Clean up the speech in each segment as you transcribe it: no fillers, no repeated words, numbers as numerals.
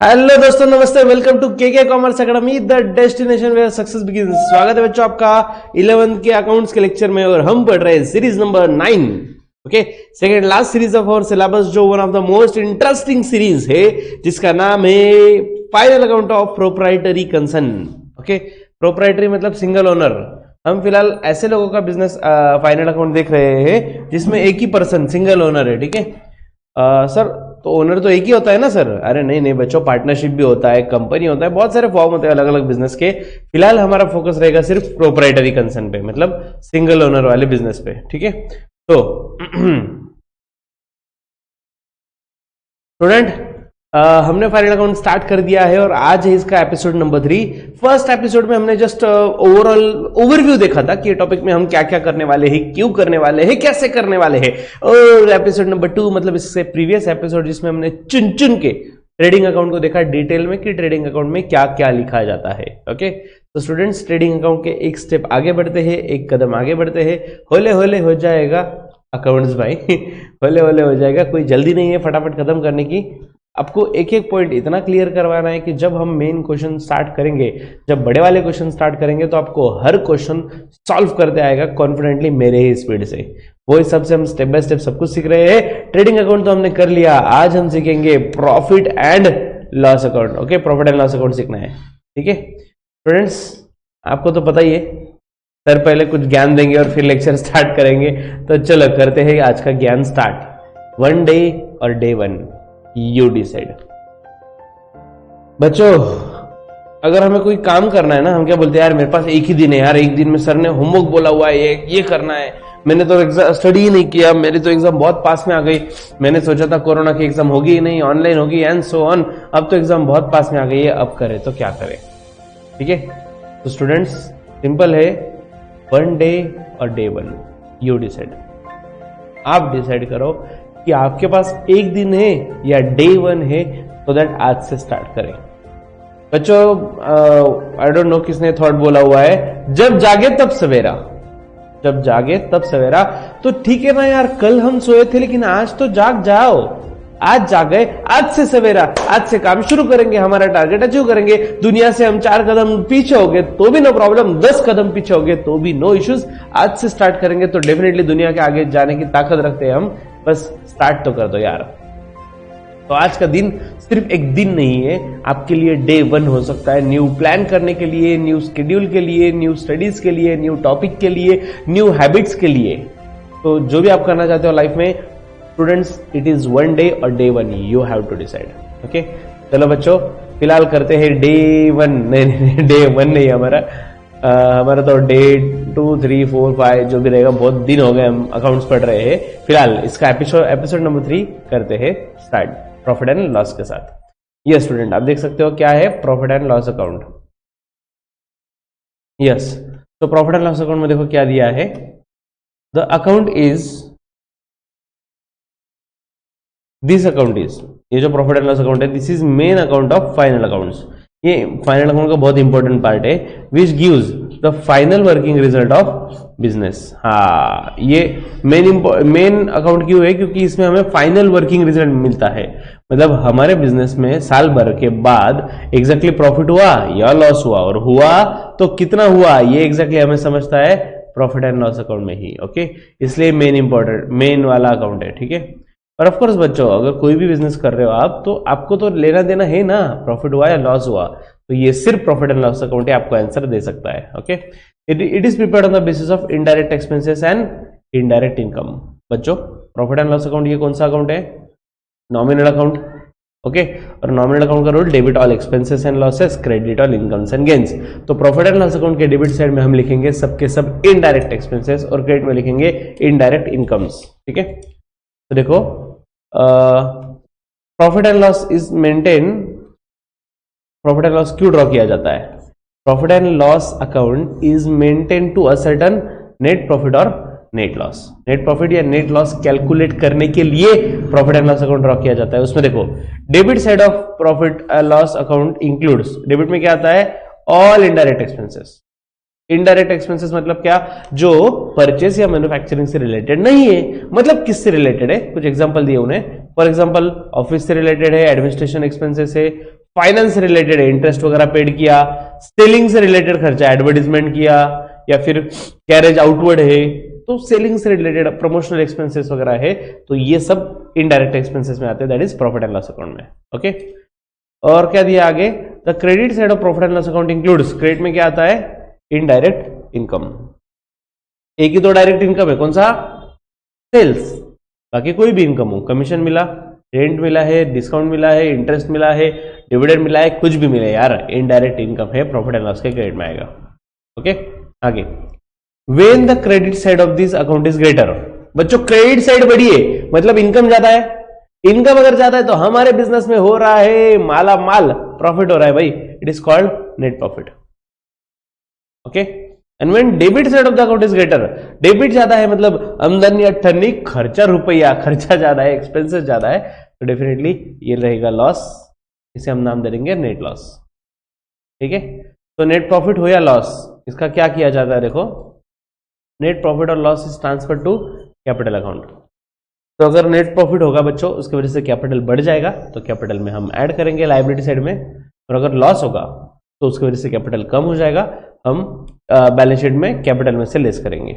Hello दोस्तों, नमस्ते। Welcome to K commerce academy, the destination where success begins. स्वागत है बच्चों आपका 11th के अकाउंट्स के लेक्चर में, और हम पढ़ रहे हैं series number 9। Okay, second last series of our syllabus, जो one of the most interesting series है, जिसका नाम है final account of proprietary concern. Okay, proprietary मतलब सिंगल ओनर। हम फिलहाल ऐसे लोगों का बिजनेस फाइनल अकाउंट देख रहे हैं जिसमें एक ही पर्सन सिंगल ओनर है। ठीक है सर, तो ओनर तो एक ही होता है ना सर? अरे नहीं नहीं बच्चों, पार्टनरशिप भी होता है, कंपनी होता है, बहुत सारे फॉर्म होते हैं अलग अलग बिजनेस के। फिलहाल हमारा फोकस रहेगा सिर्फ प्रोप्राइटरी कंसर्न पे, मतलब सिंगल ओनर वाले बिजनेस पे। ठीक है, तो स्टूडेंट, हमने फाइनल अकाउंट स्टार्ट कर दिया है और आज है इसका एपिसोड नंबर 3। फर्स्ट एपिसोड में हमने जस्ट ओवरऑल ओवरव्यू देखा था कि ये टॉपिक में हम क्या क्या करने वाले हैं, क्यों करने वाले हैं, कैसे करने वाले हैं। और एपिसोड नंबर 2 मतलब इससे प्रीवियस एपिसोड, जिसमें हमने चुन चुन के ट्रेडिंग अकाउंट को देखा डिटेल में कि ट्रेडिंग अकाउंट में क्या क्या लिखा जाता है। ओके, तो स्टूडेंट्स, ट्रेडिंग अकाउंट के एक स्टेप आगे बढ़ते हैं, एक कदम आगे बढ़ते हैं। होले होले हो जाएगा अकाउंट्स भाई होले होले हो जाएगा, कोई जल्दी नहीं है फटाफट खत्म करने की। आपको एक एक पॉइंट इतना क्लियर करवाना है कि जब हम मेन क्वेश्चन स्टार्ट करेंगे, जब बड़े वाले क्वेश्चन स्टार्ट करेंगे, तो आपको हर क्वेश्चन सॉल्व करते आएगा कॉन्फिडेंटली मेरे ही स्पीड से। वो इस सबसे हम स्टेप बाय स्टेप सब कुछ सीख रहे हैं। ट्रेडिंग अकाउंट तो हमने कर लिया, आज हम सीखेंगे profit and loss account. Okay, profit and loss account सीखना है। ठीक है स्टूडेंट्स, आपको तो पता ही है, सर पहले कुछ ज्ञान देंगे और फिर लेक्चर स्टार्ट करेंगे। तो चलो करते हैं आज का ज्ञान स्टार्ट। 1 डे और डे 1 यू डिसाइड। बच्चों, अगर हमें कोई काम करना है ना, हम क्या बोलते हैं, यार मेरे पास एक ही दिन है यार, एक दिन में सर ने होमवर्क बोला हुआ है, ये करना है, मैंने तो स्टडी ही नहीं किया, मेरी तो एग्जाम बहुत पास में आ गई, मैंने सोचा था कोरोना की एग्जाम होगी ही नहीं, ऑनलाइन होगी एंड सो ऑन, अब तो एग्जाम बहुत पास में आ गई है, अब करे तो क्या करे। ठीक है, तो स्टूडेंट्स सिंपल है, 1 डे और डे 1 यू डिसाइड। आप डिसाइड करो कि आपके पास एक दिन है या डे 1 है, तो दैट आज से स्टार्ट करें। बच्चों, आई डोंट नो किसने थॉट बोला हुआ है, जब जागे तब सवेरा, जब जागे तब सवेरा। तो ठीक है ना यार, कल हम सोए थे लेकिन आज तो जाग जाओ, आज जागे, आज से सवेरा, आज से काम शुरू करेंगे, हमारा टारगेट अचीव करेंगे। दुनिया से हम 4 कदम पीछे हो गए तो भी नो प्रॉब्लम, 10 कदम पीछे हो गए तो भी नो इश्यूज। आज से स्टार्ट करेंगे तो डेफिनेटली दुनिया के आगे जाने की ताकत रखते हैं हम, बस स्टार्ट तो कर दो यार। तो आज का दिन सिर्फ एक दिन नहीं है, आपके लिए डे 1 हो सकता है, न्यू प्लान करने के लिए, न्यू शेड्यूल के लिए, न्यू स्टडीज के लिए, न्यू टॉपिक के लिए, न्यू हैबिट्स के लिए। तो जो भी आप करना चाहते हो लाइफ में स्टूडेंट्स, इट इज 1 डे और day 1 you have to decide. Okay, चलो बच्चों, फिलहाल करते हैं डे 1। नहीं, डे 1 नहीं हमारा तो डे 2, 3, 4, 5 जो भी रहेगा, बहुत दिन हो गए हम अकाउंट्स पढ़ रहे हैं। फिलहाल इसका एपिसोड नंबर 3 करते हैं स्टार्ट, प्रॉफिट एंड लॉस के साथ। यस स्टूडेंट, आप देख सकते हो क्या है profit and loss account. Yes, तो प्रॉफिट एंड लॉस अकाउंट में देखो क्या दिया है, the account is, this account is, ये जो प्रॉफिट एंड लॉस अकाउंट है, this is main account of final accounts. ये फाइनल अकाउंट का बहुत इंपॉर्टेंट पार्ट है, which gives the final working result of business. हाँ, ये मेन अकाउंट क्यों है, क्योंकि इसमें हमें फाइनल वर्किंग रिजल्ट मिलता है। मतलब हमारे बिजनेस में साल भर के बाद एग्जैक्टली प्रॉफिट हुआ या लॉस हुआ, और हुआ तो कितना हुआ, ये एग्जैक्टली हमें समझता है प्रॉफिट एंड लॉस अकाउंट में ही। ओके, इसलिए मेन वाला अकाउंट है। ठीक है, और ऑफ कोर्स बच्चों, अगर कोई भी बिजनेस कर रहे हो आप, तो आपको तो लेना देना है ना, प्रॉफिट हुआ या लॉस हुआ, तो ये सिर्फ प्रॉफिट एंड लॉस अकाउंट है, आपको आंसर दे सकता है। Okay, it is prepared on the basis of indirect expenses and indirect income. बच्चों, प्रॉफिट एंड लॉस अकाउंट ये कौन सा अकाउंट है? Nominal account. ओके, और नॉमिनल अकाउंट का rule, debit all expenses and losses, credit all incomes and gains. तो profit and loss account के debit side में हम लिखेंगे सबके सब इनडायरेक्ट एक्सपेंसेस, और क्रेडिट में लिखेंगे इनडायरेक्ट इनकम्स। ठीक है, तो देखो, profit and loss is maintain, profit and loss क्यों ड्रॉ किया जाता है? Profit and loss account is maintain to a certain net profit और नेट लॉस। नेट प्रॉफिट या नेट लॉस कैलकुलेट करने के लिए profit and loss account draw किया जाता है। उसमें देखो, debit side of profit and loss account includes, debit में क्या आता है, all indirect expenses. Indirect expenses मतलब क्या, जो परचेस या मैन्युफैक्चरिंग से रिलेटेड नहीं है। मतलब किससे रिलेटेड है, कुछ एग्जांपल दिए उन्हें। फॉर एग्जांपल ऑफिस से रिलेटेड है, एडमिनिस्ट्रेशन एक्सपेंसेस है, फाइनेंस से रिलेटेड है, इंटरेस्ट वगैरह पेड किया, सेलिंग से रिलेटेड खर्चा, एडवर्टीजमेंट किया, या फिर कैरेज आउटवर्ड है तो सेलिंग से रिलेटेड प्रमोशनल एक्सपेंसेस वगैरह है, तो ये सब इनडायरेक्ट एक्सपेंसेस में आते हैं, that is profit and loss account में। ओके, और क्या दिया आगे, the credit side of profit and loss account includes, credit में क्या आता है, इनडायरेक्ट इनकम। एक ही तो डायरेक्ट इनकम है, कौन सा, सेल्स, बाकी कोई भी इनकम हो, कमीशन मिला, रेंट मिला है, डिस्काउंट मिला है, इंटरेस्ट मिला है, डिविडेंड मिला है, कुछ भी मिले यार, इनडायरेक्ट इनकम है, प्रॉफिट एंड लॉस के क्रेडिट में आएगा। ओके, आगे, when the credit side of this account is greater, बच्चों क्रेडिट साइड बड़ी है मतलब इनकम ज्यादा है, इनकम अगर ज्यादा है तो हमारे बिजनेस में हो रहा है माला माल, प्रॉफिट हो रहा है भाई, it is called net profit. Okay, and when debit side of the account is greater, debit ज्यादा है मतलब आमदनी अठन्नी, खर्चा रुपया, खर्चा ज्यादा है, एक्सपेंसेस ज्यादा है, तो डेफिनेटली ये रहेगा लॉस, इसे हम नाम दे देंगे नेट लॉस। ठीक है, तो नेट प्रॉफिट हो या लॉस, इसका क्या किया जाता है, देखो नेट प्रॉफिट और loss is transfer to capital account. तो अगर नेट प्रॉफिट होगा बच्चों उसकी वजह से कैपिटल बढ़ जाएगा, तो कैपिटल में हम ऐड करेंगे लायबिलिटी साइड में, और अगर लॉस होगा तो उसकी वजह से कैपिटल कम हो जाएगा, हम बैलेंस शीट में कैपिटल में से लेस करेंगे।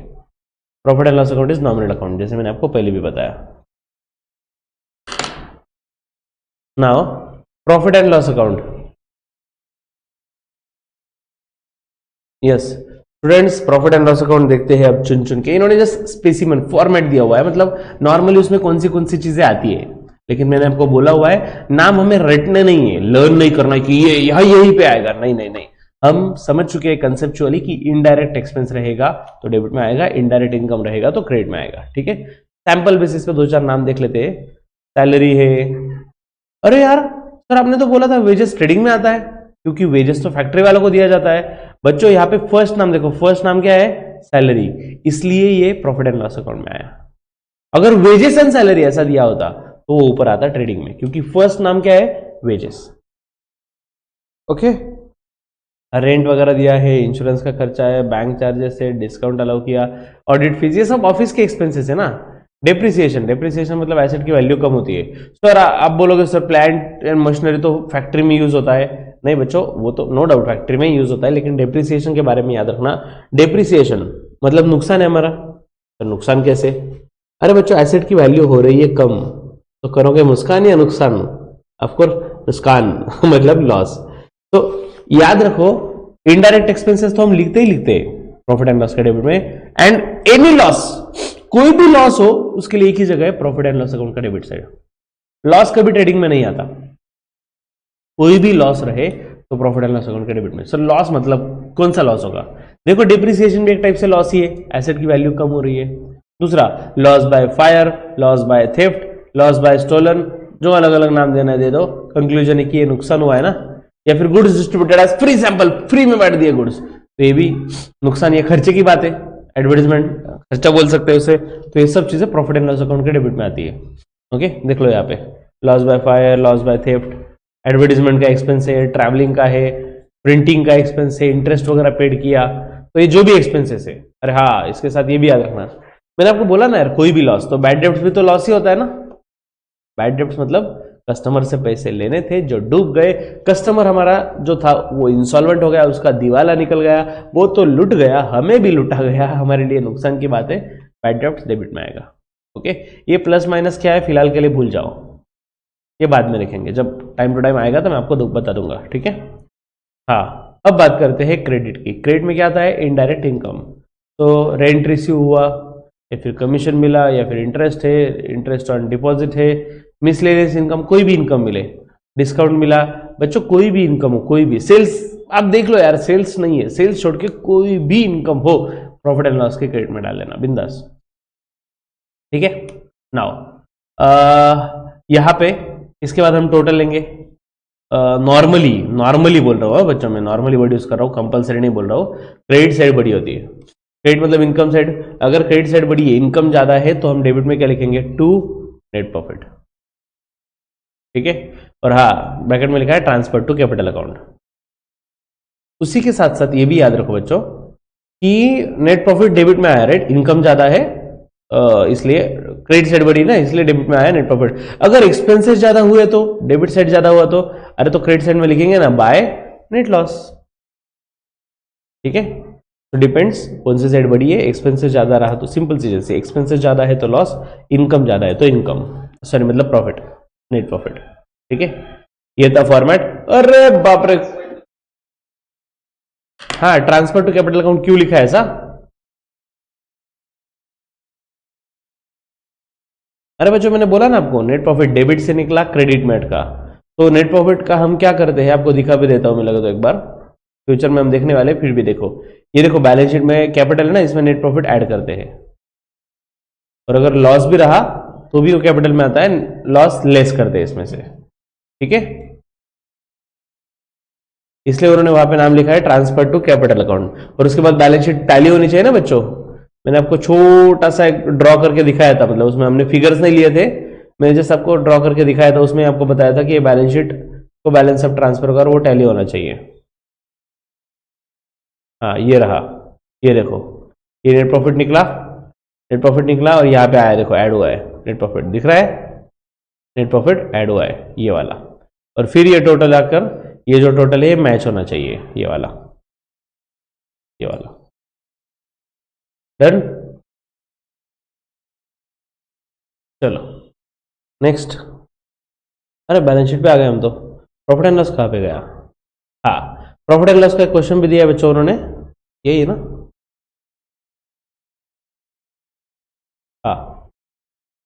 Profit and loss account is nominal account, जैसे मैंने आपको पहले भी बताया। Now profit and loss account, yes students, profit and loss account देखते हैं अब चुन चुन के, इन्होंने जस्ट स्पेसिमन फॉर्मेट दिया हुआ है, मतलब नॉर्मली उसमें कौन सी चीजें आती है, लेकिन मैंने आपको बोला हुआ है नाम हमें रटने नहीं है, लर्न नहीं करना कि ये यहीं पे आएगा, नहीं नहीं नहीं, हम समझ चुके हैं कंसेप्चुअली कि इनडायरेक्ट एक्सपेंस रहेगा तो डेबिट में आएगा, इनडायरेक्ट इनकम रहेगा तो क्रेडिट में आएगा। ठीक है, सैंपल बेसिस पे दो चार नाम देख लेते हैं। सैलरी है, अरे यार सर आपने तो बोला था वेजेस ट्रेडिंग में आता है, क्योंकि वेजेस तो फैक्ट्री वालों को दिया जाता है। बच्चों यहाँ पे फर्स्ट नाम देखो, फर्स्ट नाम क्या है, सैलरी, इसलिए ये प्रॉफिट एंड लॉस अकाउंट में आया। अगर वेजेस एंड सैलरी ऐसा दिया होता तो वो ऊपर आता ट्रेडिंग में, क्योंकि फर्स्ट नाम क्या है, वेजेस। ओके, रेंट वगैरह दिया है, इंश्योरेंस का खर्चा है, बैंक चार्जेस है, डिस्काउंट अलाउ किया, ऑडिट फीस, ये सब ऑफिस के एक्सपेंसेस है ना। डेप्रिसिएशन, डेप्रिसिएशन मतलब एसेट की वैल्यू कम होती है। सर आप बोलोगे सर प्लांट एंड मशीनरी तो फैक्ट्री में यूज होता है, नहीं बच्चों वो तो नो डाउट फैक्ट्री में यूज होता है, लेकिन डेप्रिसिएशन के बारे में याद रखना, डेप्रिसिएशन मतलब नुकसान है हमारा। तो नुकसान कैसे, अरे बच्चों एसेट की वैल्यू हो रही है कम, तो करोगे मुस्कान या नुकसान, ऑफकोर्स नुकसान मतलब लॉस। तो याद रखो इनडायरेक्ट एक्सपेंसेस तो हम लिखते ही लिखते हैं प्रॉफिट एंड लॉस के डेबिट में, एंड एनी लॉस, कोई भी लॉस हो उसके लिए एक ही जगह है प्रॉफिट एंड लॉस अकाउंट का डेबिट साइड। लॉस कभी ट्रेडिंग में नहीं आता, कोई भी लॉस रहे तो प्रॉफिट एंड लॉस अकाउंट के डेबिट में। सर लॉस मतलब कौन सा लॉस होगा, देखो डिप्रिसिएशन भी एक टाइप से लॉस ही है, एसेट की वैल्यू कम हो रही है। दूसरा loss by fire, loss by theft, loss by stolen, जो अलग अलग नाम देना है दे दो, कंक्लूजन है कि ये नुकसान हुआ है ना। या फिर goods distributed as free sample, free में बांट दिए गुड्स, तो ये भी नुकसान, ये खर्चे की बात है, एडवर्टाइजमेंट खर्चा बोल सकते हैं उसे। तो ये सब चीजें प्रॉफिट एंड लॉस अकाउंट के डेबिट में आती है। ओके देख लो यहाँ पे loss by fire, loss by theft, advertisement का एक्सपेंस है, ट्रैवलिंग का है, प्रिंटिंग का एक्सपेंस है, इंटरेस्ट वगैरह पेड किया, तो ये जो भी एक्सपेंसेस है। अरे हाँ इसके साथ ये भी याद रखना, मैंने आपको बोला ना यार कोई भी लॉस, तो बैड डेब्ट्स भी तो लॉस ही होता है ना। बैड डेब्ट्स मतलब कस्टमर से पैसे लेने थे जो डूब गए, कस्टमर हमारा जो था वो इंसॉल्वेंट हो गया, उसका दिवाला निकल गया, वो तो लुट गया, हमें भी लुटा गया, हमारे लिए नुकसान की बात है, बैड डेब्ट्स डेबिट में आएगा। ओके ये प्लस माइनस क्या है फिलहाल के लिए भूल जाओ, ये बाद में लिखेंगे, जब टाइम टू टाइम आएगा तो मैं आपको बता दूंगा। ठीक है हाँ अब बात करते हैं क्रेडिट की। क्रेडिट में क्या आता है, इनडायरेक्ट इनकम, तो रेंट रिसीव हुआ या फिर कमीशन मिला या फिर इंटरेस्ट है, इंटरेस्ट ऑन डिपॉजिट है, मिसलेनियस इनकम, कोई भी इनकम मिले, डिस्काउंट मिला, बच्चों कोई भी इनकम हो, कोई भी सेल्स, आप देख लो यार सेल्स नहीं है, सेल्स छोड़ के कोई भी इनकम हो प्रॉफिट एंड लॉस के क्रेडिट में डाल लेना बिंदास। ठीक है नाउ यहां पे इसके बाद हम टोटल लेंगे। नॉर्मली बोल रहा हूँ बच्चों, मैं नॉर्मली वर्ड यूज कर रहा हूँ, कंपलसरी नहीं बोल रहा हूँ। क्रेडिट साइड बड़ी होती है, क्रेडिट मतलब इनकम साइड, अगर क्रेडिट साइड बड़ी है, इनकम ज्यादा है, तो हम डेबिट में क्या लिखेंगे, टू नेट प्रॉफिट। ठीक है और हाँ ब्रैकेट में लिखा है ट्रांसफर टू कैपिटल अकाउंट। उसी के साथ साथ ये भी याद रखो बच्चों कि नेट प्रॉफिट डेबिट में आया, राइट, इनकम ज्यादा है इसलिए क्रेडिट साइड बड़ी ना, इसलिए डेबिट में आया नेट प्रॉफिट। अगर एक्सपेंसेस ज्यादा हुए तो डेबिट साइड ज्यादा हुआ, तो अरे तो क्रेडिट साइड में लिखेंगे ना बाय नेट लॉस, ठीक है। तो डिपेंड्स कौन सी साइड बड़ी है, एक्सपेंसेस ज्यादा रहा तो सिंपल सी जैसे एक्सपेंसेस ज्यादा है तो लॉस, इनकम ज्यादा है तो इनकम, सॉरी मतलब प्रॉफिट, नेट प्रॉफिट, ठीक है। ये था फॉर्मेट। अरे बाप रे, हाँ ट्रांसफर टू कैपिटल अकाउंट क्यों लिखा है ऐसा? अरे बच्चों मैंने बोला ना आपको, नेट प्रॉफिट डेबिट से निकला क्रेडिट में अटका, तो नेट प्रॉफिट का हम क्या करते हैं आपको दिखा भी देता हूं मैं, लगा तो एक बार फ्यूचर में हम देखने वाले, फिर भी देखो, ये देखो बैलेंस शीट में कैपिटल है ना, इसमें नेट प्रॉफिट ऐड करते हैं, और अगर लॉस भी रहा तो भी वो कैपिटल में आता है, लॉस लेस करते हैं इसमें से, ठीक है। इसलिए उन्होंने वहां पे नाम लिखा है ट्रांसफर टू कैपिटल अकाउंट, और उसके बाद बैलेंस शीट टैली होनी चाहिए ना बच्चों। मैंने आपको छोटा सा एक ड्रॉ करके दिखाया था, मतलब उसमें हमने फिगर्स नहीं लिए थे, मैंने जस्ट आपको ड्रॉ करके दिखाया था, उसमें आपको बताया था कि ये बैलेंस शीट को बैलेंस ऑफ ट्रांसफर कर वो टैली होना चाहिए। हाँ ये रहा, ये देखो, ये नेट प्रॉफिट निकला, नेट प्रॉफिट निकला और यहाँ पे आया देखो ऐड हुआ है, नेट प्रॉफिट दिख रहा है, नेट प्रॉफिट ऐड हुआ है ये वाला, और फिर ये टोटल आकर ये जो टोटल है ये मैच होना चाहिए, ये वाला, ये वाला, डन। चलो नेक्स्ट, अरे बैलेंस शीट पे आ गए हम तो, प्रॉफिट एंड लॉस कहाँ पे गया? हाँ, प्रॉफिट एंड लॉस का क्वेश्चन भी दिया है बच्चों उन्होंने, यही है ना? हाँ,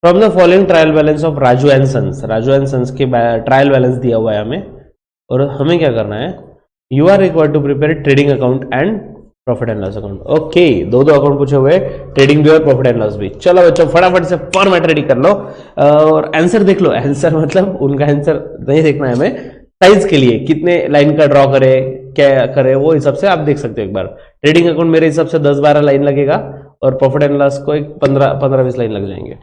from the following trial balance of Raju and sons, Raju and sons के ट्रायल बैलेंस दिया हुआ है हमें, और हमें क्या करना है, you are required to prepare trading account and profit and loss account. Okay, दो दो अकाउंट पूछे हुए, ट्रेडिंग भी और प्रॉफिट एंड लॉस भी। चलो बच्चों फटाफट से फॉर्मेट रेडी कर लो और आंसर देख लो, आंसर मतलब उनका आंसर नहीं देखना है हमें, साइज के लिए कितने लाइन का ड्रॉ करे क्या करे वो हिसाब से आप देख सकते हो एक बार। ट्रेडिंग अकाउंट मेरे हिसाब से 10-12 लाइन लगेगा, और प्रॉफिट एंड लॉस को एक 15-20 लाइन लग जाएंगे।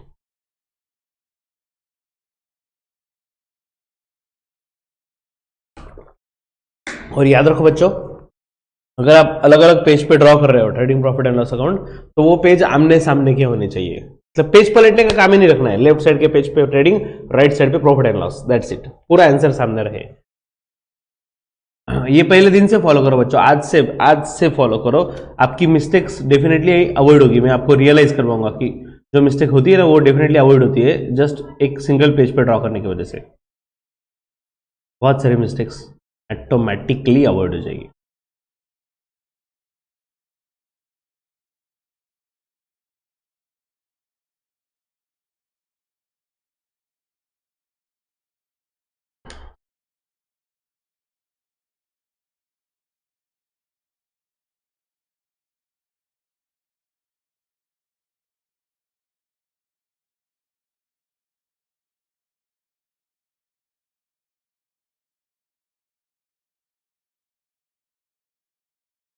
और याद रखो बच्चों, अगर आप अलग अलग पेज पे ड्रॉ कर रहे हो trading profit and loss account, तो वो पेज आमने सामने के होने चाहिए, मतलब पेज पलटने का काम ही नहीं रखना है, लेफ्ट साइड के पेज पे ट्रेडिंग, राइट साइड पे profit and loss, that's it, पूरा आंसर सामने रहे। ये पहले दिन से फॉलो करो बच्चों, आज से फॉलो करो, आपकी मिस्टेक्स डेफिनेटली अवॉइड होगी, मैं आपको रियलाइज करवाऊंगा कि जो मिस्टेक होती है ना वो डेफिनेटली अवॉइड होती है, जस्ट एक सिंगल पेज पे ड्रॉ करने की वजह से बहुत सारी मिस्टेक्स ऑटोमेटिकली अवॉइड हो जाएगी।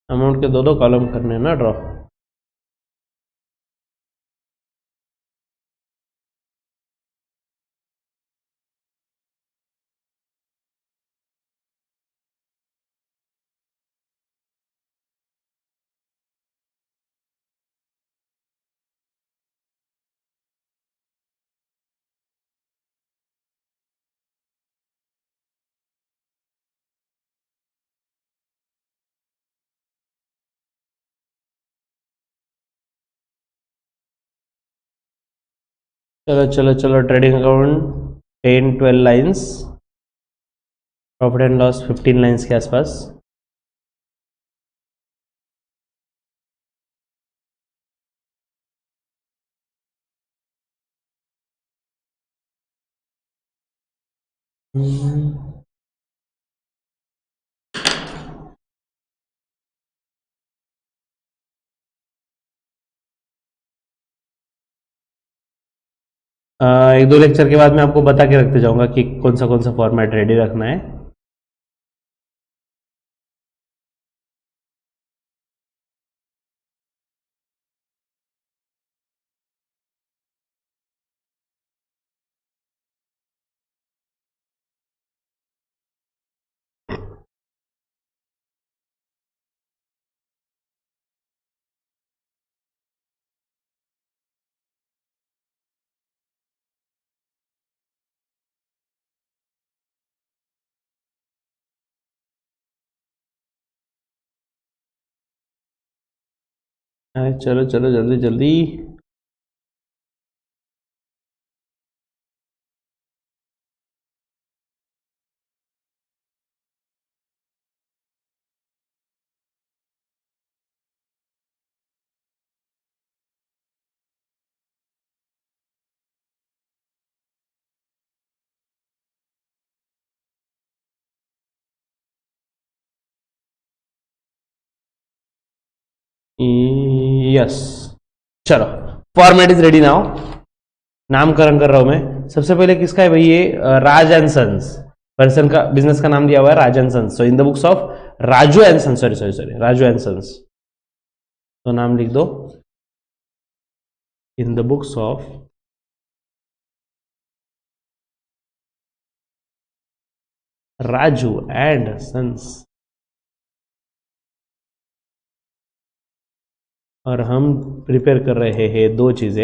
अमाउंट के दो दो कॉलम करने हैं ना ड्रॉ। चलो चलो चलो, trading account 10-12 lines, profit and loss 15 lines के आसपास। एक दो लेक्चर के बाद मैं आपको बता के रखते जाऊंगा कि कौन सा फॉर्मेट रेडी रखना है। चलो चलो जल्दी जल्दी। यस, चलो फॉर्मेट इज रेडी नाउ। नामकरण कर रहा हूं मैं। सबसे पहले किसका है भाई? ये राज एंड सन्स, पर्सन का, बिजनेस का नाम दिया हुआ है Raj and sons. So in the books of Raju and sons, sorry sorry sorry, Raju and sons, तो नाम लिख दो in the books of Raju and sons. और हम प्रिपेयर कर रहे हैं दो चीजें,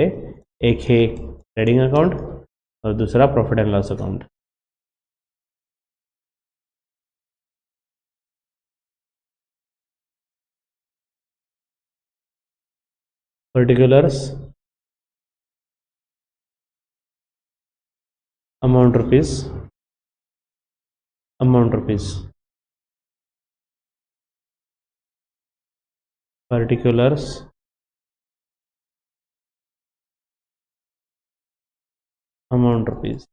एक है ट्रेडिंग अकाउंट और दूसरा profit and loss account. Particulars, amount rupees, amount rupees, particulars, amount rupees.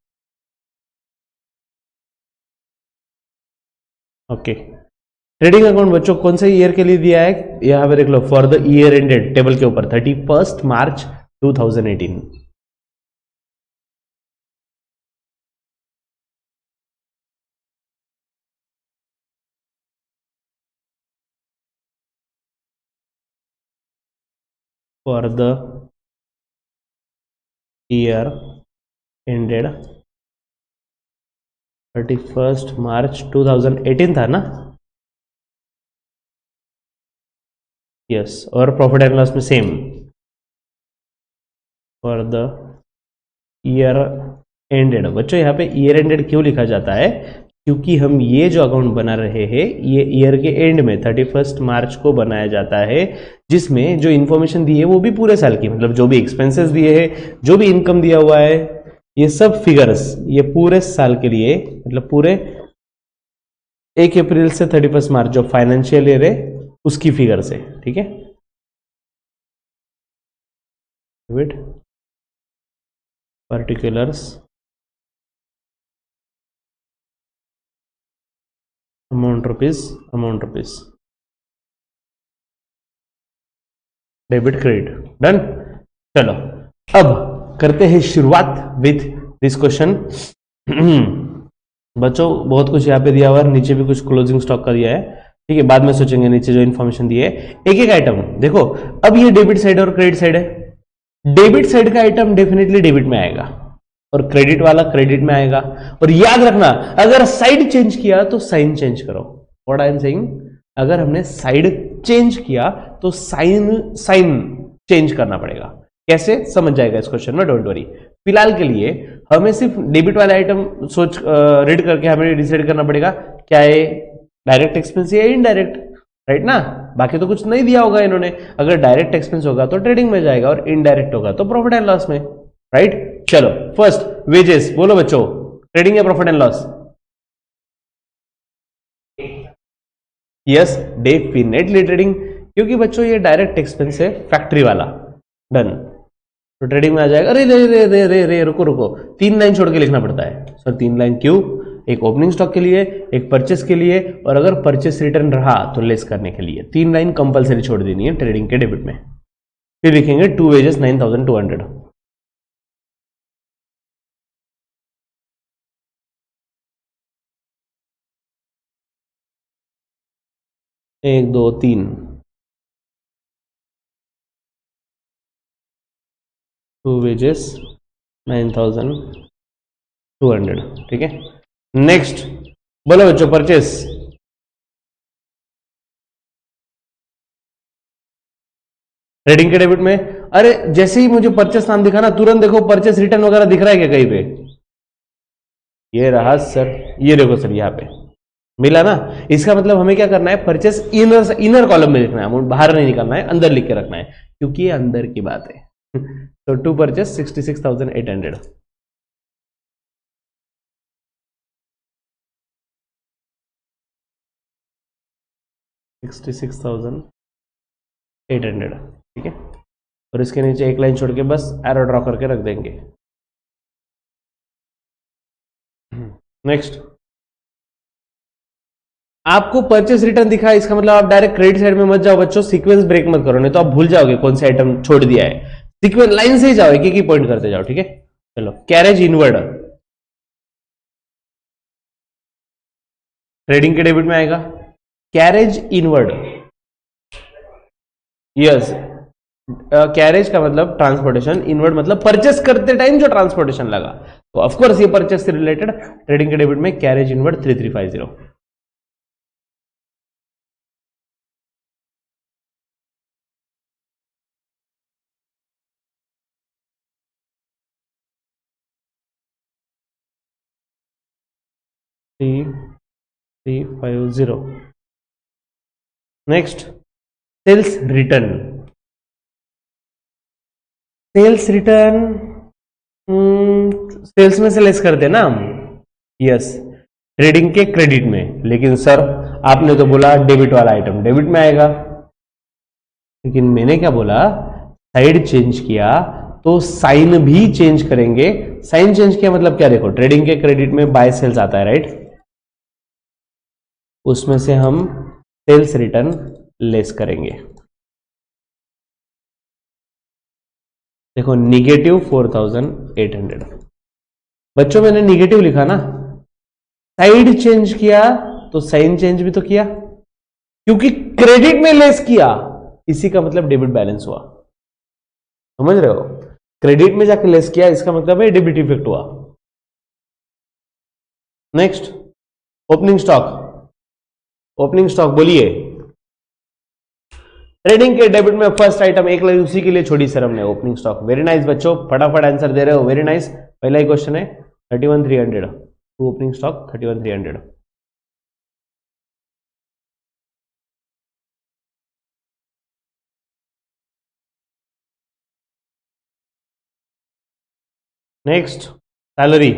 Okay, trading account बच्चों कौन से ईयर के लिए दिया है? यहां पे देख लो, for the year ended, table के ऊपर 31 March 2018। For the year ended 31 March 2018 था ना? यस, और प्रॉफिट एंड लॉस में same, for the year ended. बच्चों यहाँ पे ईयर एंडेड क्यों लिखा जाता है? क्योंकि हम ये जो अकाउंट बना रहे हैं ये ईयर के एंड में 31 मार्च को बनाया जाता है, जिसमें जो इंफॉर्मेशन दी है वो भी पूरे साल की, मतलब जो भी एक्सपेंसेस दिए हैं, जो भी इनकम दिया हुआ है, ये सब फिगर्स ये पूरे साल के लिए, मतलब पूरे 1 अप्रैल से 31 मार्च जो फाइनेंशियल ईयर है उसकी फिगर्स है। ठीक है, wait, particulars, amount rupees, amount rupees, debit credit, done. चलो अब करते हैं शुरुआत विथ दिस क्वेश्चन। बच्चों बहुत कुछ यहाँ पे दिया हुआ है, नीचे भी कुछ क्लोजिंग स्टॉक का दिया है, ठीक है, बाद में सोचेंगे नीचे जो इन्फॉर्मेशन दी है। एक एक आइटम देखो, अब ये डेबिट साइड और क्रेडिट साइड है। डेबिट साइड का आइटम डेफिनेटली डेबिट में आएगा और क्रेडिट वाला क्रेडिट में आएगा। और याद रखना, अगर साइड चेंज किया तो साइन चेंज करो। व्हाट आई एम सेइंग, अगर हमने साइड चेंज किया तो साइन साइन चेंज करना पड़ेगा। कैसे समझ जाएगा इस क्वेश्चन में, डोंट वरी। फिलहाल के लिए हमें सिर्फ डेबिट वाला आइटम सोच रीड करके हमें डिसाइड करना पड़ेगा क्या है डायरेक्ट एक्सपेंस या इनडायरेक्ट, राइट ना? बाकी तो कुछ नहीं दिया होगा इन्होंने। अगर डायरेक्ट एक्सपेंस होगा तो ट्रेडिंग में जाएगा और इनडायरेक्ट होगा तो प्रॉफिट एंड लॉस में, राइट? चलो फर्स्ट वेजेस, बोलो बच्चों, ट्रेडिंग या profit and loss? Yes, definitely trading, क्योंकि बच्चों ये डायरेक्ट एक्सपेंस है फैक्ट्री वाला, डन। तो ट्रेडिंग में आ जाएगा। अरे रे रे रे रे रे, रुको रुको, 3 लाइन छोड़ के लिखना पड़ता है सर। 3 लाइन क्यों? एक ओपनिंग स्टॉक के लिए, एक परचेस के लिए, और अगर परचेस रिटर्न रहा तो लेस करने के लिए। 3 लाइन कंपलसरी छोड़ देनी है ट्रेडिंग के डेबिट में। फिर लिखेंगे 2 वेजेस 9200। 1 2 3, 2 वेजेस 9200, ठीक है। नेक्स्ट बोलो बच्चों, परचेस। ट्रेडिंग के डेबिट में, अरे जैसे ही मुझे परचेस नाम दिखा ना, तुरंत देखो परचेस रिटर्न वगैरह दिख रहा है क्या कहीं पे? ये रहा सर, ये देखो सर यहाँ पे मिला ना। इसका मतलब हमें क्या करना है, परचेस इनर इनर कॉलम में लिखना है, अमाउंट बाहर नहीं निकालना है, अंदर लिख के रखना है, क्योंकि ये अंदर की बात है। तो टू परचेस 66,800। $66,800, ठीक है। और इसके नीचे एक लाइन छोड़ के बस एरो ड्रॉ करके रख देंगे। नेक्स्ट, आपको परचेस रिटर्न दिखा, इसका मतलब आप डायरेक्ट क्रेडिट साइड में मत जाओ बच्चों, सीक्वेंस ब्रेक मत करो, नहीं तो आप भूल जाओगे कौन सा आइटम छोड़ दिया है। सीक्वेंस लाइन से ही जाओ, एक ही पॉइंट करते जाओ, ठीक है। चलो, कैरेज इनवर्ड ट्रेडिंग के डेबिट में आएगा। कैरेज इनवर्ड, यस, कैरेज का मतलब ट्रांसपोर्टेशन, इनवर्ड मतलब परचेस करते टाइम जो ट्रांसपोर्टेशन लगा, तो ऑफकोर्स ये परचेस से रिलेटेड। ट्रेडिंग के डेबिट में carriage inward 3350। Three 350। Next, sales return. Sales return sales में से लेस करते हैं ना हम, यस, ट्रेडिंग के क्रेडिट में। लेकिन सर आपने तो बोला डेबिट वाला आइटम डेबिट में आएगा, लेकिन मैंने क्या बोला, साइड चेंज किया तो साइन भी चेंज करेंगे। साइन चेंज किया मतलब क्या, देखो ट्रेडिंग के क्रेडिट में बाय सेल्स आता है, राइट, उसमें से हम सेल्स रिटर्न लेस करेंगे। देखो निगेटिव 4,800। बच्चों मैंने निगेटिव लिखा ना, साइड चेंज किया तो साइन चेंज भी तो किया, क्योंकि क्रेडिट में लेस किया, इसी का मतलब डेबिट बैलेंस हुआ। समझ रहे हो, क्रेडिट में जाके लेस किया, इसका मतलब है डेबिट इफेक्ट हुआ। Next, opening stock. Opening stock बोलिए, ट्रेडिंग के डेबिट में फर्स्ट आइटम एक लाइन उसी के लिए छोड़ी सर हमने, ओपनिंग स्टॉक। वेरी नाइस बच्चों, फटाफट आंसर दे रहे हो, वेरी नाइस। पहला ही क्वेश्चन है 31,300 to opening stock 31,300। Next, salary.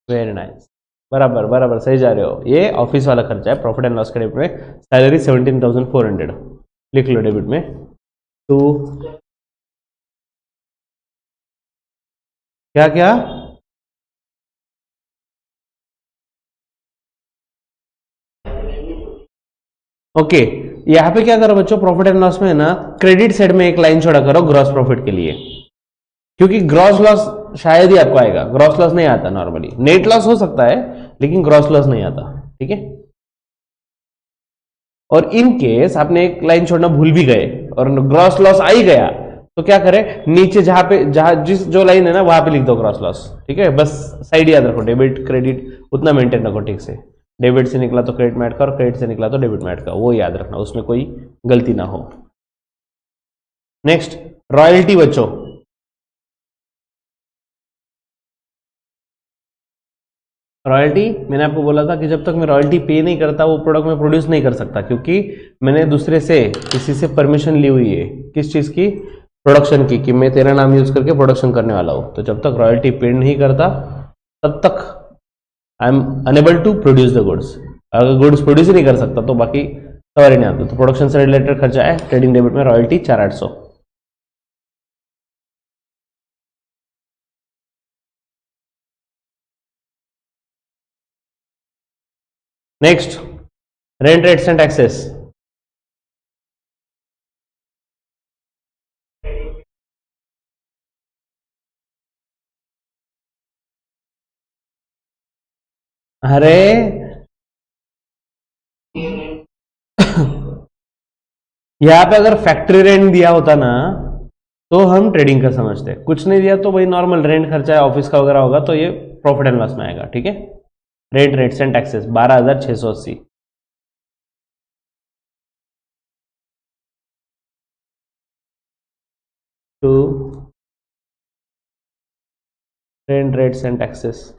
Very nice, बराबर बराबर सही जा रहे हो। ये ऑफिस वाला खर्चा है, प्रॉफिट एंड लॉस के डेबिट में। सैलरी 17,400 लिख लो डेबिट में। तो क्या क्या, ओके, यहां पे क्या करो बच्चों, प्रॉफिट एंड लॉस में ना क्रेडिट साइड में एक लाइन छोड़ा करो ग्रॉस प्रॉफिट के लिए, क्योंकि ग्रॉस लॉस शायद ही आपको आएगा, ग्रॉस लॉस नहीं आता नॉर्मली, नेट लॉस हो सकता है लेकिन ग्रॉस लॉस नहीं आता, ठीक है। और इन केस आपने एक लाइन छोड़ना भूल भी गए और ग्रॉस लॉस आ ही गया, तो क्या करें, नीचे जहां पे जहां जिस जो लाइन है ना वहां पे लिख दो ग्रॉस लॉस, ठीक है। बस साइड याद रखो, डेबिट क्रेडिट उतना मेंटेन रखो ठीक से। डेबिट से निकला तो क्रेडिट में ऐड करो, क्रेडिट से निकला तो डेबिट में ऐड करो, वो याद रखना, उसमें कोई गलती ना हो। नेक्स्ट, रॉयल्टी बच्चों। रॉयल्टी मैंने आपको बोला था कि जब तक मैं रॉयल्टी पे नहीं करता वो प्रोडक्ट में प्रोड्यूस नहीं कर सकता, क्योंकि मैंने दूसरे से किसी से परमिशन ली हुई है, किस चीज की, प्रोडक्शन की, कि मैं तेरा नाम यूज करके प्रोडक्शन करने वाला हूं। तो जब तक रॉयल्टी पेड नहीं करता तब तक I am unable to produce the goods. अगर गुड्स प्रोड्यूस ही नहीं कर सकता तो बाकी सवाल ही नहीं आता। तो प्रोडक्शन से रिलेटेड खर्चा है ट्रेडिंग डेबिट में, royalty 4,800। Next, rent rates and taxes. अरे यहाँ पे अगर फैक्ट्री रेंट दिया होता ना तो हम ट्रेडिंग का समझते, कुछ नहीं दिया तो वही नॉर्मल रेंट खर्चा है ऑफिस का वगैरह होगा, तो ये प्रॉफिट एंड लॉस में आएगा, ठीक है। Rent rates and taxes 12,680। To rent rates and taxes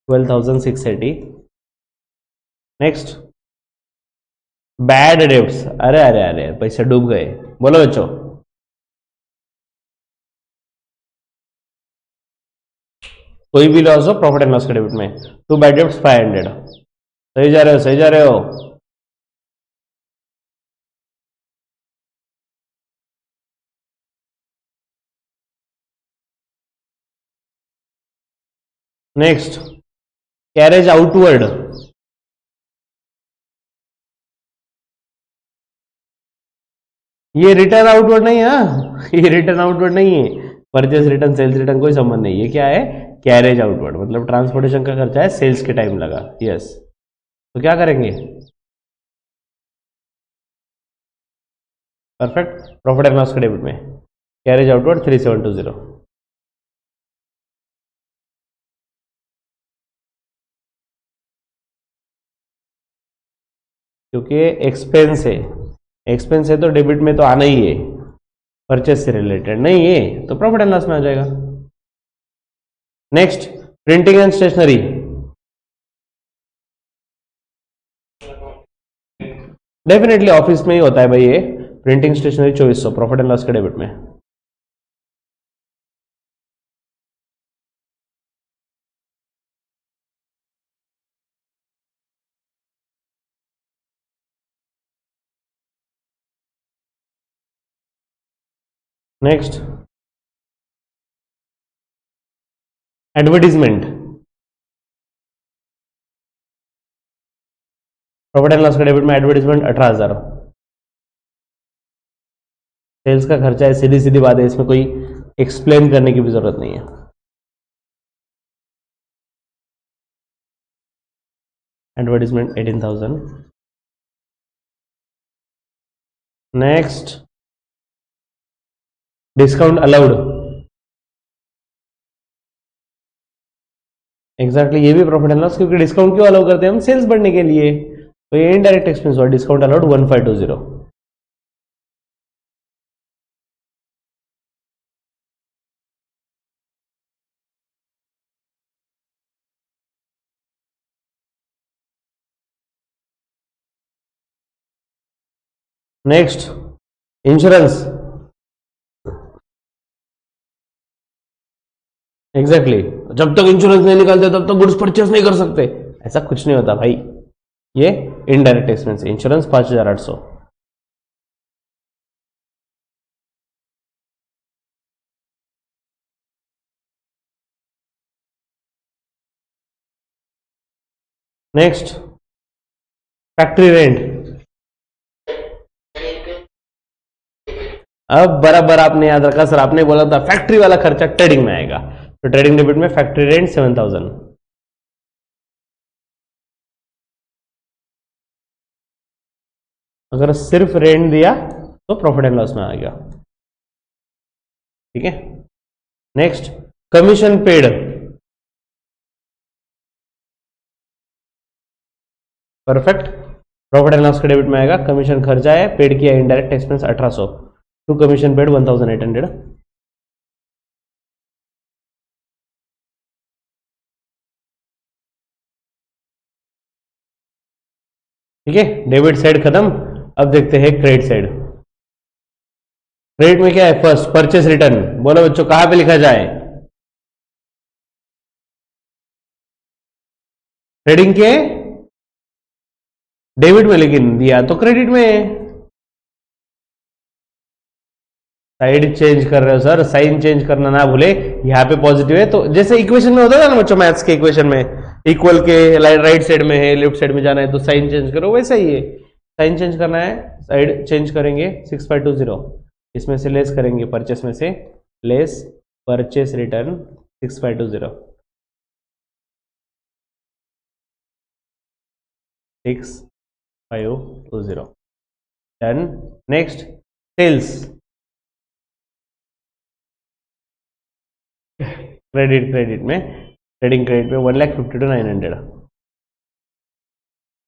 12,680। Next bad debts, अरे अरे अरे पैसे डूब गए, बोलो बच्चों। कोई भी लॉस हो प्रॉफिट एंड लॉस के डेबिट में, टू बैड डेब्ट्स 500। सही जा रहे हो, सही जा रहे हो। नेक्स्ट कैरेज आउटवर्ड, ये रिटर्न आउटवर्ड नहीं है, ये रिटर्न आउटवर्ड नहीं है। परचेस रिटर्न, सेल्स रिटर्न कोई संबंध नहीं, ये क्या है, कैरेज आउटवर्ड, मतलब ट्रांसपोर्टेशन का खर्चा है, सेल्स के टाइम लगा। यस, तो क्या करेंगे, परफेक्ट। प्रॉफिट एंड लॉस के डेबिट में कैरेज आउटवर्ड 3720, क्योंकि एक्सपेंस है, एक्सपेंस है तो डेबिट में तो आना ही है, परचेस से रिलेटेड नहीं है तो प्रॉफिट एंड लॉस में आ जाएगा। Next printing and stationery, definitely office में ही होता है भाई ये। Printing stationery 2400 profit and loss के डेबिट में। Next advertisement, profit and loss के डेबिट में एडवर्टीजमेंट 18,000। सेल्स का खर्चा है, सीधी सीधी बात है, इसमें कोई एक्सप्लेन करने की भी जरूरत नहीं है। Advertisement 18,000। Next discount allowed, exactly ये भी प्रॉफिट एंड लॉस, क्योंकि डिस्काउंट क्यों अलाउ करते हैं हम, सेल्स बढ़ने के लिए, तो ये इनडायरेक्ट एक्सपेंस हुआ। Discount allowed 1520। Next insurance, exactly जब तक इंश्योरेंस नहीं निकालते तब तक गुड्स परचेस नहीं कर सकते, ऐसा कुछ नहीं होता भाई, ये इनडायरेक्ट एक्सपेंस है। इंश्योरेंस 5,800। नेक्स्ट फैक्ट्री रेंट, अब बराबर आपने याद रखा, सर आपने बोला था फैक्ट्री वाला खर्चा ट्रेडिंग में आएगा, तो ट्रेडिंग डेबिट में फैक्ट्री रेंट 7,000। अगर सिर्फ रेंट दिया तो प्रॉफिट एंड लॉस में आएगा, ठीक है। Next commission paid, perfect, profit and loss के डेबिट में आएगा। कमीशन खर्चा है, पेड किया indirect expense 1800, to commission paid 1800। ठीक है, डेबिट साइड खत्म। अब देखते हैं क्रेडिट साइड। क्रेडिट में क्या है, फर्स्ट परचेस रिटर्न, बोलो बच्चों कहां पे लिखा जाए, ट्रेडिंग के डेबिट में, लेकिन दिया तो क्रेडिट में। साइड चेंज कर रहे हो सर, साइन चेंज करना ना भूले, यहाँ पे पॉजिटिव है तो जैसे इक्वेशन में होता था ना बच्चों, मैथ्स के इक्वेशन में इक्वल के राइट साइड में है, लेफ्ट साइड में जाना है तो साइन चेंज करो, वैसा ही है। साइन चेंज करना है, साइड चेंज करेंगे 6520, इसमें से लेस करेंगे, परचेस में से less purchase return 6520, 6520 done. Next sales, credit में, ट्रेडिंग क्रेडिट में 1,52,900,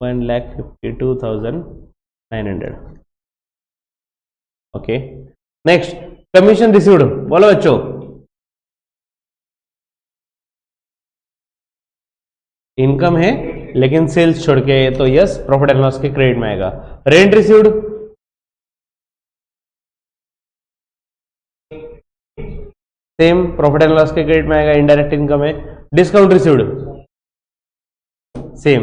1,52,900। ओके, नेक्स्ट कमीशन रिसीव्ड, बोलो बच्चों, इनकम है लेकिन सेल्स छोड़ के, तो यस प्रॉफिट एंड लॉस के क्रेडिट में आएगा। Rent received same profit and loss के क्रेडिट में आएगा, इनडायरेक्ट इनकम है। डिस्काउंट रिसीव्ड सेम,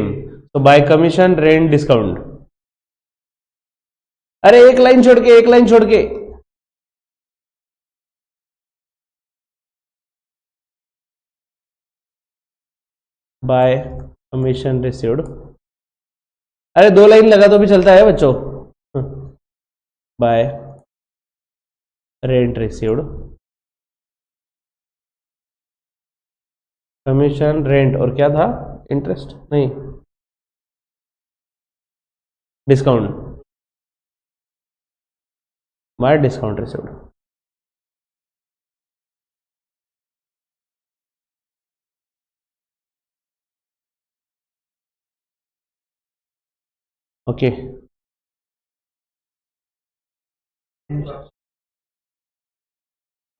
तो बाय कमीशन रेंट डिस्काउंट। अरे एक लाइन छोड़ के, एक लाइन छोड़ के, बाय कमीशन रिसीव्ड। अरे दो लाइन लगा तो भी चलता है बच्चों। Bye rent received, commission rent, और क्या था, इंटरेस्ट नहीं, discount, bye discount received. Okay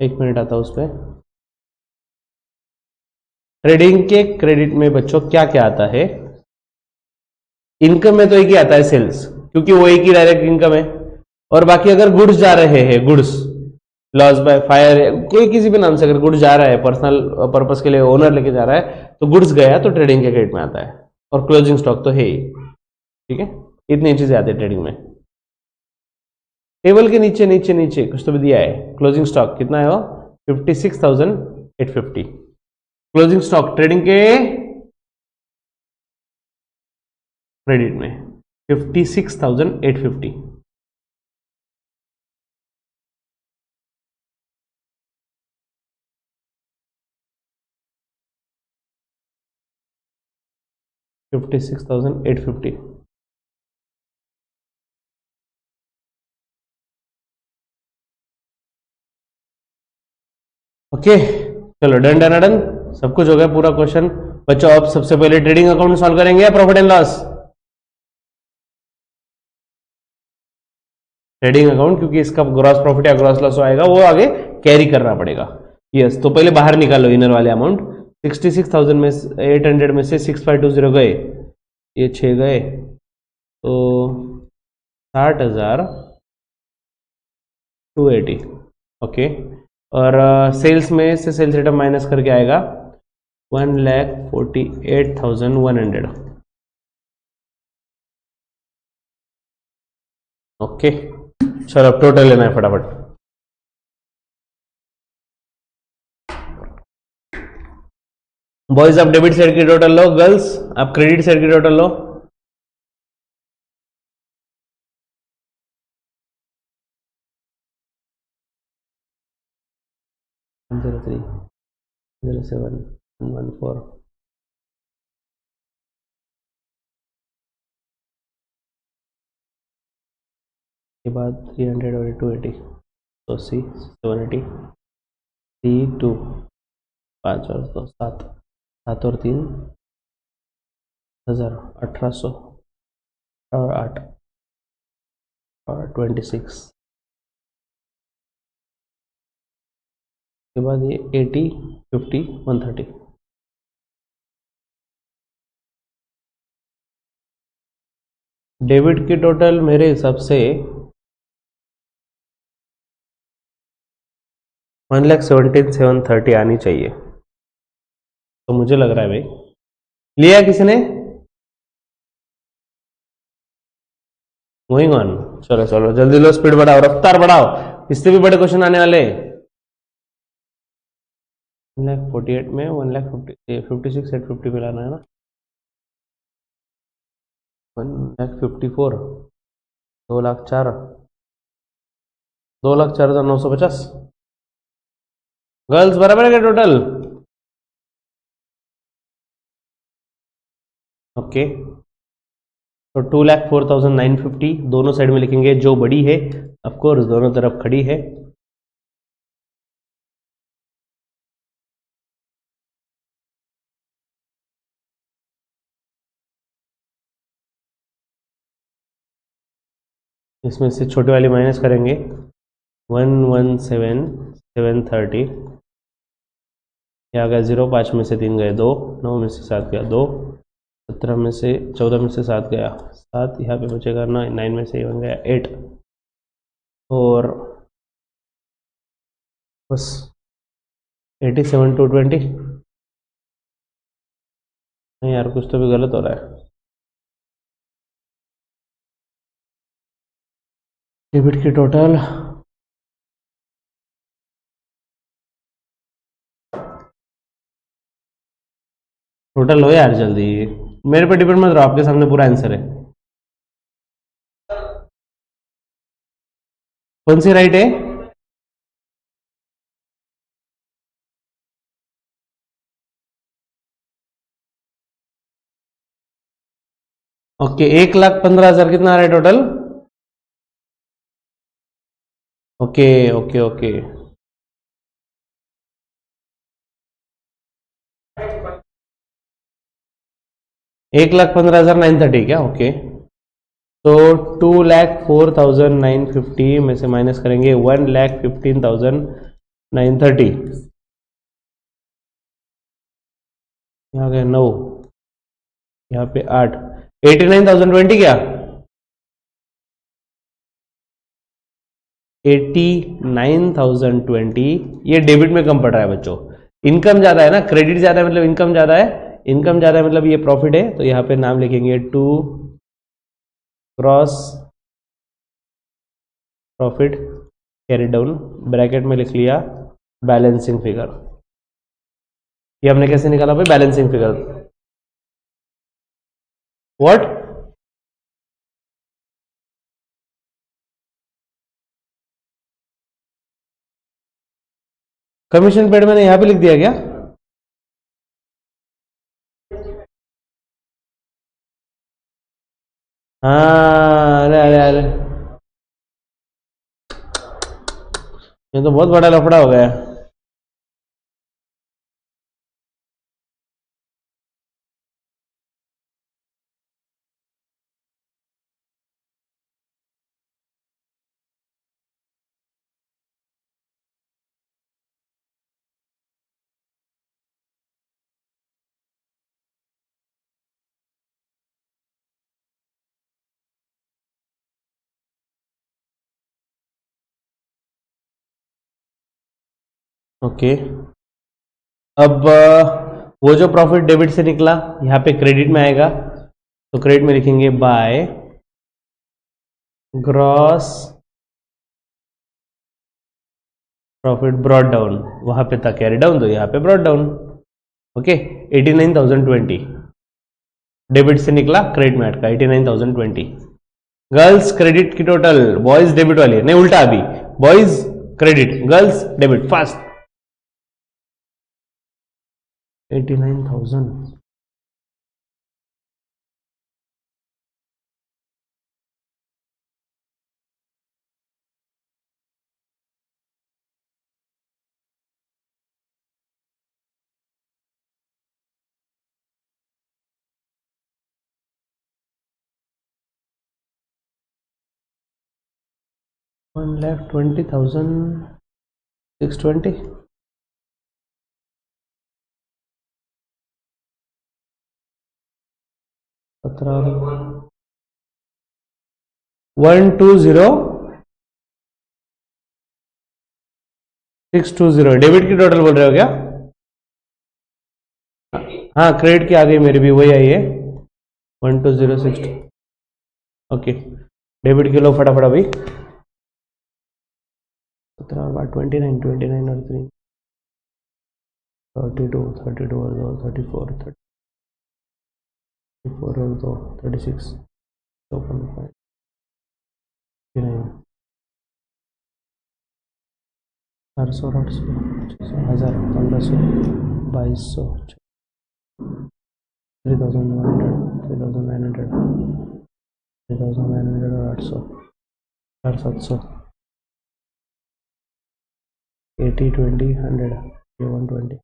एक मिनट आता उस पर। ट्रेडिंग के क्रेडिट में बच्चों क्या क्या आता है? इनकम में तो एक ही आता है सेल्स, क्योंकि वो एक ही डायरेक्ट इनकम है। और बाकी अगर गुड्स जा रहे हैं, गुड्स लॉस बाय फायर, कोई किसी भी नाम से अगर गुड्स जा रहा है, पर्सनल पर्पस के लिए ओनर लेके जा रहा है, तो गुड्स गया तो ट्रेडिंग के क्रेडिट में आता है। और क्लोजिंग स्टॉक तो है ही, ठीक है। इतनी चीजें आती है ट्रेडिंग में। टेबल के नीचे नीचे नीचे कुछ तो भी दिया है। क्लोजिंग स्टॉक कितना है वो? 56,850। क्लोजिंग स्टॉक ट्रेडिंग के क्रेडिट में 56,850। $56,850। ओके चलो डन डन डन, सब कुछ हो गया पूरा क्वेश्चन। बच्चों अब सबसे पहले ट्रेडिंग अकाउंट सॉल्व करेंगे या profit and loss? Trading account, क्योंकि इसका ग्रॉस प्रॉफिट या ग्रॉस लॉस आएगा वो आगे कैरी करना पड़ेगा। यस तो पहले बाहर निकालो इनर वाले अमाउंट। 66,000 में 800 में से 6520 गए, ये 6 गए, तो 60,280। ओके और सेल्स में से सेल्स रिटर्न माइनस करके आएगा 1,48,100। ओके चलो अब टोटल लेना है फटाफट। बॉयज आप डेबिट साइड की टोटल लो, गर्ल्स आप क्रेडिट साइड की टोटल लो। Zero 3 0 7 1 4 के बाद 300 और 280, तो 780 3 2 5 और 2 7 7 और 3 1000 1800 और 8 और 26 के बाद ये 80 50 130। डेबिट की टोटल मेरे हिसाब से 1,17,730 आनी चाहिए, तो मुझे लग रहा है भाई। लिया किसी ने? गोइंग ऑन, चलो चलो जल्दी लो, स्पीड बढ़ाओ, रफ्तार बढ़ाओ, इससे भी बड़े क्वेश्चन आने वाले। 1,48,000 में 1,56,850 मिलाना है ना। 1,54,000 2,04,000 2,04,950। गर्ल्स बराबर है क्या टोटल? ओके तो 2,04,950 दोनों साइड में लिखेंगे, जो बड़ी है ऑफ कोर्स दोनों तरफ खड़ी है। इसमें से छोटे वाली माइनस करेंगे 117,730, ये आ गया 0, 5 में से 3 गए 2, 9 में से 7 गया 2, 17 में से 14 में से 7 गया, 7 यहाँ पे बचेगा 9, 9 में से 1 गया 8, और बस 87 to 20। नहीं यार, कुछ तो भी गलत हो रहा है। डेबिट की टोटल हो यार जल्दी, मेरे पे डिपेंड मत रहो, आपके सामने पूरा आंसर है। कौन सी राइट है? ओके, 1,15,000 कितना आ रहा है टोटल? ओके ओके ओके, 1,15,930 क्या? ओके, तो 2,04,950 में से माइनस करेंगे 1,15,930, यहाँ गया 9, यहाँ पे 8, 89,020 क्या? 89,020, ये डेबिट में कम पड़ रहा है बच्चों। इनकम ज्यादा है ना, क्रेडिट ज्यादा है मतलब इनकम ज्यादा है, इनकम ज्यादा है मतलब ये प्रॉफिट है, तो यहाँ पे नाम लिखेंगे to gross profit carry down, bracket में लिख लिया बैलेंसिंग फिगर। ये हमने कैसे निकाला भाई balancing figure? What? Commission paid मैंने यहां पे लिख दिया क्या? हाँ, अरे अरे अरे, ये तो बहुत बड़ा लफड़ा हो गया। ओके, अब वो जो प्रॉफिट डेबिट से निकला यहाँ पे क्रेडिट में आएगा, तो क्रेडिट में लिखेंगे by gross profit brought down, वहां पे था कैरी डाउन तो यहाँ पे ब्रॉड डाउन। ओके, 89,020 डेबिट से निकला, क्रेडिट में अटका 89,020। गर्ल्स क्रेडिट की टोटल, बॉयज डेबिट वाली है, नहीं उल्टा, अभी boys credit girls debit, fast 89,000। $1,20,620। 120,620 debit की टोटल बोल रहे हो क्या? हाँ, क्रेडिट की आ गई, मेरी भी वही आई है 120,6। ओके, डेबिट की लो फटाफट अभी, 17 29 29 और 3 32 32 और 2 34 34 और 2 36 59 400 800 1000 1500 2200 3,100 3,900 3,900 और 800 700 80 20 100 ये 120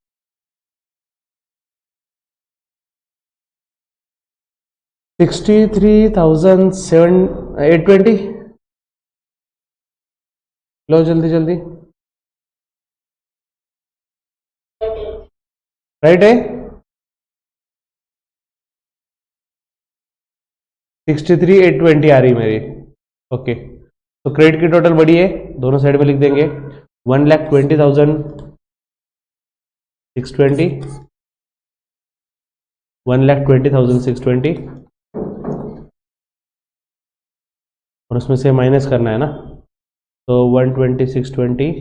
63,820। लो जल्दी जल्दी, राइट है? 63,820 आ रही मेरी। ओके, तो क्रेडिट की टोटल बड़ी है, दोनों साइड में लिख देंगे 1,20,620, 1,20,620, और उसमें से माइनस करना है ना, तो 120,620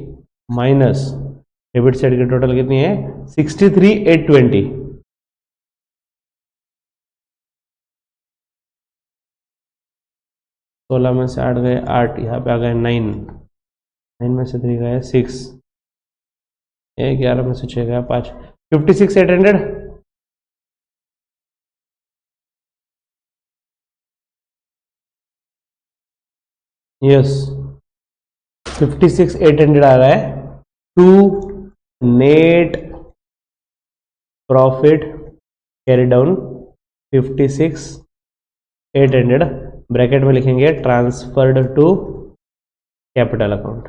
माइनस डेबिट साइड की टोटल कितनी है 63,820। 16 में से 8 गए 8, यहाँ पे आ गए 9, 9 में से 3 गए 6, 11 में से 6 गया 5, 56,800। यस, 56,800 आ रहा है to net profit carry down 56,800, bracket में लिखेंगे ट्रांसफर्ड टू कैपिटल अकाउंट।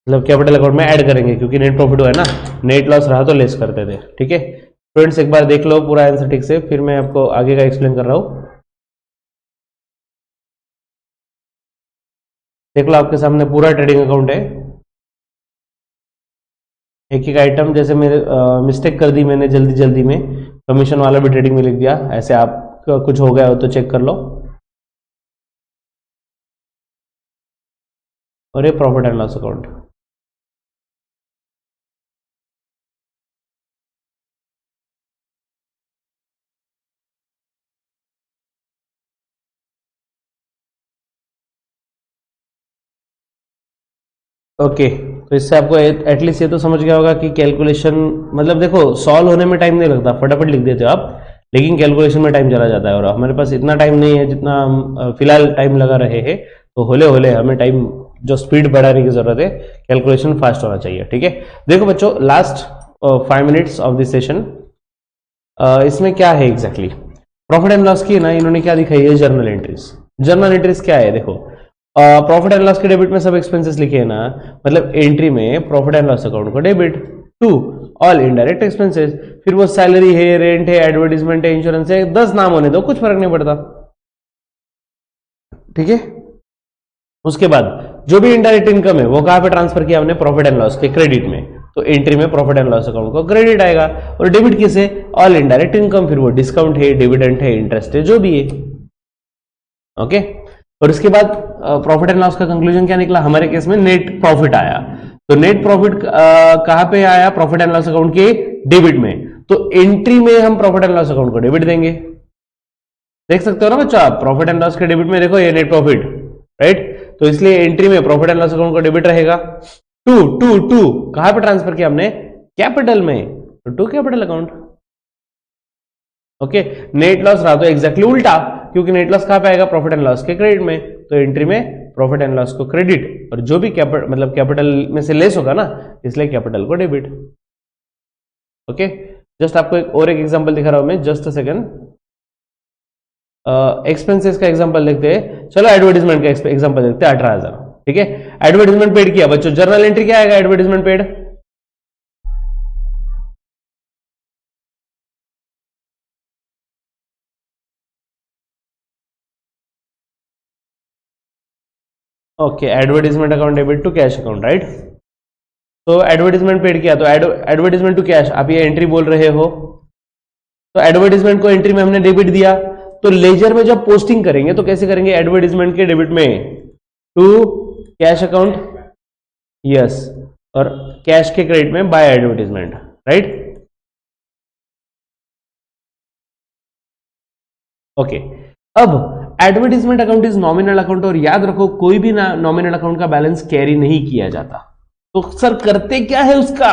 मतलब कैपिटल अकाउंट में ऐड करेंगे, क्योंकि नेट प्रॉफिट हुआ है ना, नेट लॉस रहा तो लेस करते थे। ठीक है फ्रेंड्स, एक बार देख लो पूरा आंसर ठीक से, फिर मैं आपको आगे का एक्सप्लेन कर रहा हूं। देख लो आपके सामने पूरा ट्रेडिंग अकाउंट है, एक एक आइटम, जैसे मेरे मिस्टेक कर दी मैंने जल्दी जल्दी में, कमीशन वाला भी ट्रेडिंग में लिख दिया, ऐसे आप कुछ हो गया हो तो चेक कर लो। और ये profit and loss account, okay. तो इससे आपको एटलीस्ट ये तो समझ गया होगा कि कैलकुलेशन, मतलब देखो सॉल्व होने में टाइम नहीं लगता, फटाफट लिख देते हो आप, लेकिन कैलकुलेशन में टाइम चला जाता है, और हमारे पास इतना टाइम नहीं है जितना हम फिलहाल टाइम लगा रहे हैं, तो होले होले हमें टाइम जो स्पीड बढ़ाने की जरूरत है, कैलकुलेशन फास्ट होना चाहिए। ठीक है, देखो बच्चों, last 5 minutes of this session, इसमें क्या है एग्जैक्टली प्रॉफिट एंड लॉस की ना, इन्होंने क्या दिखाई है, जर्नल एंट्रीज। जर्नल एंट्रीज क्या है, देखो प्रॉफिट एंड लॉस के डेबिट में सब एक्सपेंसेस लिखे हैं ना, मतलब एंट्री में प्रॉफिट एंड लॉस अकाउंट को debit to all indirect expenses, फिर वो सैलरी है, रेंट है, एडवर्टीजमेंट है, इंश्योरेंस है, 10 नाम होने दो, कुछ फर्क नहीं पड़ता। ठीक है, उसके बाद जो भी इनडायरेक्ट इनकम है वो कहां पे ट्रांसफर किया हमने, प्रॉफिट एंड लॉस के क्रेडिट में, तो एंट्री में प्रॉफिट एंड लॉस अकाउंट को क्रेडिट आएगा, और डेबिट किसे, ऑल इनडायरेक्ट इनकम, फिर वो डिस्काउंट है, डिविडेंड है, इंटरेस्ट है, जो भी है। ओके, और उसके बाद प्रॉफिट एंड लॉस का कंक्लूजन क्या निकला, हमारे केस में नेट प्रॉफिट आया, तो नेट प्रॉफिट कहां पे आया, प्रॉफिट एंड लॉस अकाउंट के डेबिट में, तो एंट्री में हम प्रॉफिट एंड लॉस अकाउंट को डेबिट देंगे। देख सकते हो ना बच्चा, प्रॉफिट एंड लॉस के डेबिट में देखो ये नेट प्रॉफिट, राइट, तो इसलिए एंट्री में प्रॉफिट एंड लॉस अकाउंट को डेबिट रहेगा। टू टू टू कहां पे ट्रांसफर किया हमने, कैपिटल में, तो to capital account. Okay, net loss रहा तो एग्जैक्टली उल्टा, क्योंकि नेट लॉस कहां पे आएगा, प्रॉफिट एंड लॉस के क्रेडिट में, तो एंट्री में प्रॉफिट एंड लॉस को क्रेडिट, और जो भी मतलब कैपिटल में से लेस होगा ना, इसलिए कैपिटल को डेबिट। ओके, जस्ट आपको एक एग्जांपल दिखा रहा हूं मैं, जस्ट अ सेकंड। एक्सपेंसेस का एग्जांपल देखते हैं, चलो एडवर्टीजमेंट का एग्जांपल देखते हैं, 18,000। ठीक है, एडवर्टीजमेंट पेड किया बच्चों, जर्नल एंट्री क्या आएगा, advertisement paid, okay, advertisement account debit to cash account, right. तो एडवर्टीजमेंट पेड किया, तो एडवर्टीजमेंट टू कैश, आप ये एंट्री बोल रहे हो, तो एडवर्टीजमेंट को एंट्री में हमने डेबिट दिया, तो लेजर में जब पोस्टिंग करेंगे तो कैसे करेंगे, एडवर्टीजमेंट के डेबिट में टू कैश अकाउंट, यस, और कैश के क्रेडिट में बाय एडवर्टीजमेंट, राइट। ओके, अब advertisement account is nominal account, और याद रखो कोई भी नॉमिनल अकाउंट का बैलेंस कैरी नहीं किया जाता। तो सर करते क्या है उसका,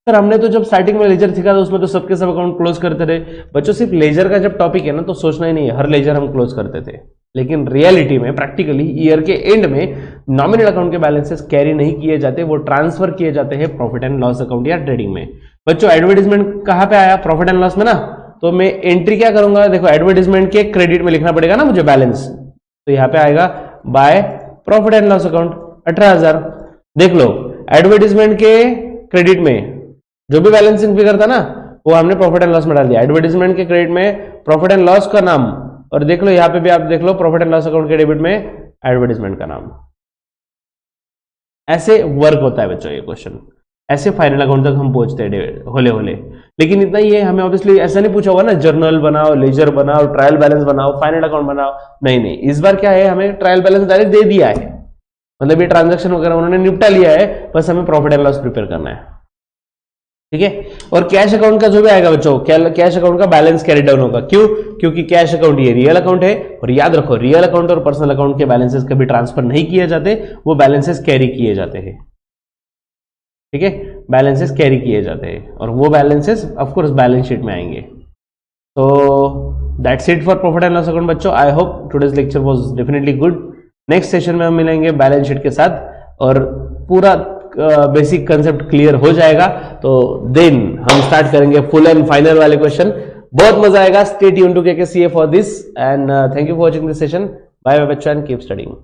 सर हमने तो जब स्टार्टिंग में लेजर सीखा था उसमें तो सबके सब अकाउंट क्लोज करते रहे बच्चों, सिर्फ लेजर का जब टॉपिक है ना तो सोचना ही नहीं है हर लेजर हम क्लोज करते थे, लेकिन रियलिटी में प्रैक्टिकली ईयर के एंड में नॉमिनल अकाउंट के बैलेंसेस कैरी नहीं किए जाते, वो ट्रांसफर किए जाते हैं प्रॉफिट एंड लॉस अकाउंट या ट्रेडिंग में। बच्चों एडवर्टीजमेंट कहां पे आया, प्रॉफिट एंड लॉस में ना, तो मैं एंट्री क्या करूंगा, देखो एडवर्टीजमेंट के क्रेडिट में लिखना पड़ेगा ना मुझे बैलेंस, तो यहां पे आएगा by profit and loss account 18,000। देख लो एडवर्टीजमेंट के क्रेडिट में जो भी बैलेंसिंग फिगर था ना वो हमने प्रॉफिट एंड लॉस में डाल दिया। एडवर्टाइजमेंट के क्रेडिट में प्रॉफिट एंड लॉस का नाम, और देख लो यहाँ पे भी आप देख लो प्रॉफिट एंड लॉस अकाउंट के डेबिट में एडवर्टाइजमेंट का नाम। ऐसे वर्क होता है बच्चों ये क्वेश्चन, ऐसे फाइनल अकाउंट तक हम पहुंचते हैं होले होले। लेकिन इतना ही है, हमें ऑब्वियसली ऐसा नहीं पूछा हुआ ना जर्नल बनाओ, लेजर बनाओ, ट्रायल बैलेंस बनाओ, फाइनल अकाउंट बनाओ, नहीं नहीं, इस बार क्या है, हमें ट्रायल बैलेंस डायरेक्ट दे दिया है, मतलब ये ट्रांजैक्शन वगैरह उन्होंने निपटा लिया है, बस हमें प्रॉफिट एंड लॉस प्रिपेयर करना है, ठीक है। और कैश अकाउंट का जो भी आएगा बच्चों, कैश अकाउंट का बैलेंस कैरी डाउन होगा, क्यों? क्योंकि कैश अकाउंट ये रियल अकाउंट है, और याद रखो रियल अकाउंट और पर्सनल अकाउंट के बैलेंसेस कभी ट्रांसफर नहीं किए जाते, वो बैलेंसेस कैरी किए जाते हैं, ठीक है, बैलेंसेस कैरी किए जाते हैं, और वो balances of course balance sheet में आएंगे। तो that's it for profit and loss account बच्चों। I hope today's lecture was definitely good. Next session में हम मिलेंगे बैलेंस शीट के साथ, और पूरा बेसिक कंसेप्ट क्लियर हो जाएगा, तो देन हम स्टार्ट करेंगे फुल एंड फाइनल वाले क्वेश्चन। बहुत मजा आएगा। Stay tuned to KKCA for this, and thank you for watching this session. Bye bye बच्चों, एंड कीप स्टडीइंग।